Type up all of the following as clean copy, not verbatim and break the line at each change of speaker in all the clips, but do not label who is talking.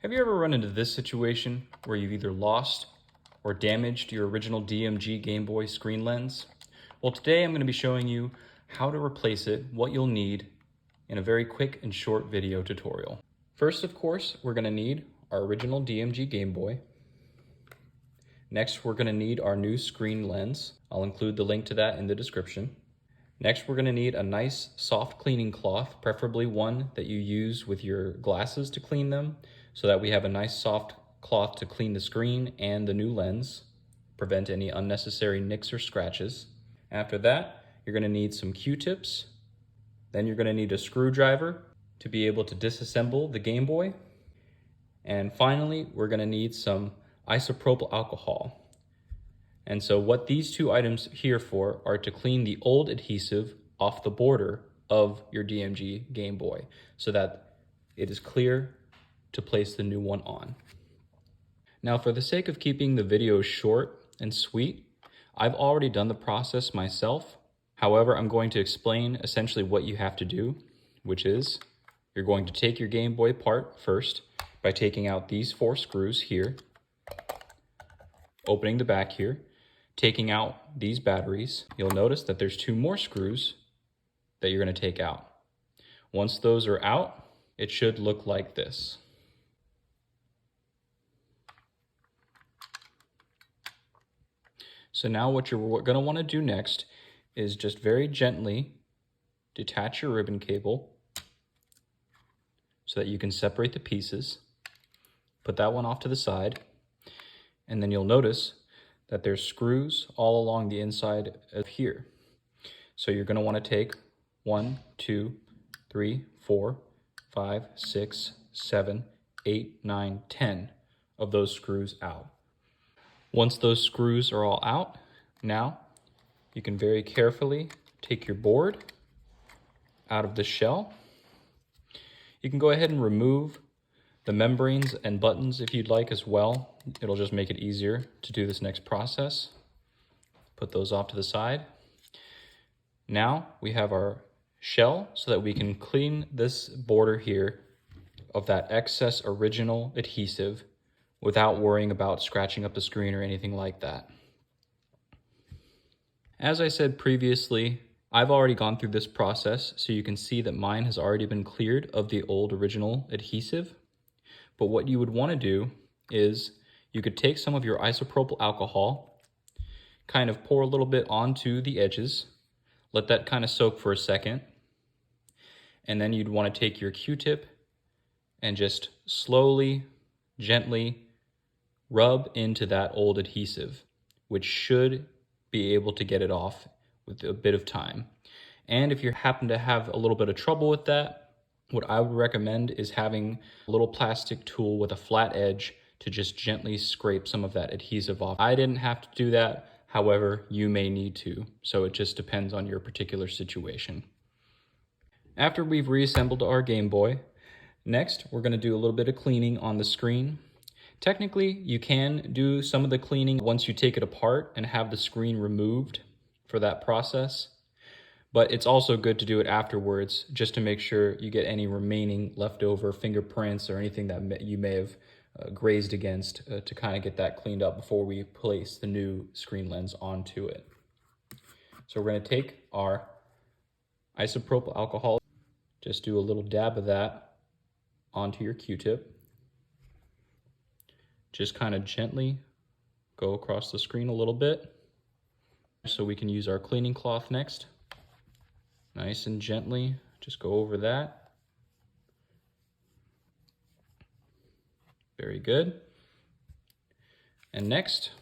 Have you ever run into this situation where you've either lost or damaged your original DMG Gameboy screen lens? Well, today I'm going to be showing you how to replace it, what you'll need, in a very quick and short video tutorial. First, of course, we're going to need our original DMG Gameboy. Next, we're going to need our new screen lens. I'll include the link to that in the description. Next, we're going to need a nice soft cleaning cloth, preferably one that you use with your glasses to clean them, so that we have a nice soft cloth to clean the screen and the new lens, prevent any unnecessary nicks or scratches. After that, you're going to need some Q-tips. Then you're going to need a screwdriver to be able to disassemble the Game Boy. And finally, we're going to need some isopropyl alcohol. And so what these two items here for are to clean the old adhesive off the border of your DMG Game Boy so that it is clear to place the new one on. Now, for the sake of keeping the video short and sweet, I've already done the process myself. However, I'm going to explain essentially what you have to do, which is you're going to take your Game Boy apart first by taking out these 4 screws here, opening the back here, taking out these batteries. You'll notice that there's 2 more screws that you're going to take out. Once those are out, it should look like this. So now what you're going to want to do next is just very gently detach your ribbon cable so that you can separate the pieces. Put that one off to the side, and then you'll notice that there's screws all along the inside of here. So you're going to want to take 1, 2, 3, 4, 5, 6, 7, 8, 9, 10 of those screws out. Once those screws are all out, now you can very carefully take your board out of the shell. You can go ahead and remove the membranes and buttons if you'd like as well. It'll just make it easier to do this next process. Put those off to the side. Now we have our shell so that we can clean this border here of that excess original adhesive without worrying about scratching up the screen or anything like that. As I said previously, I've already gone through this process, so you can see that mine has already been cleared of the old original adhesive. But what you would want to do is you could take some of your isopropyl alcohol, kind of pour a little bit onto the edges, let that kind of soak for a second, and then you'd want to take your Q-tip and just slowly, gently rub into that old adhesive, which should be able to get it off with a bit of time. And if you happen to have a little bit of trouble with that, what I would recommend is having a little plastic tool with a flat edge to just gently scrape some of that adhesive off. I didn't have to do that, however, you may need to, so it just depends on your particular situation. After we've reassembled our Game Boy, next we're going to do a little bit of cleaning on the screen. Technically, you can do some of the cleaning once you take it apart and have the screen removed for that process. But it's also good to do it afterwards just to make sure you get any remaining leftover fingerprints or anything that you may have grazed against to kind of get that cleaned up before we place the new screen lens onto it. So we're going to take our isopropyl alcohol, just do a little dab of that onto your Q-tip. Just kind of gently go across the screen a little bit so we can use our cleaning cloth next. Nice and gently, just go over that. Very good. And next,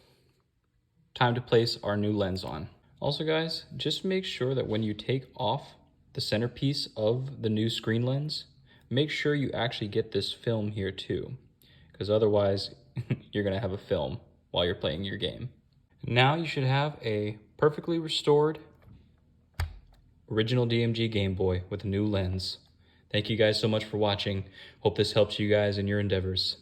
time to place our new lens on. Also guys, just make sure that when you take off the centerpiece of the new screen lens, make sure you actually get this film here too, because otherwise you're gonna have a film while you're playing your game. Now you should have a perfectly restored original DMG Game Boy with a new lens. Thank you guys so much for watching. Hope this helps you guys in your endeavors.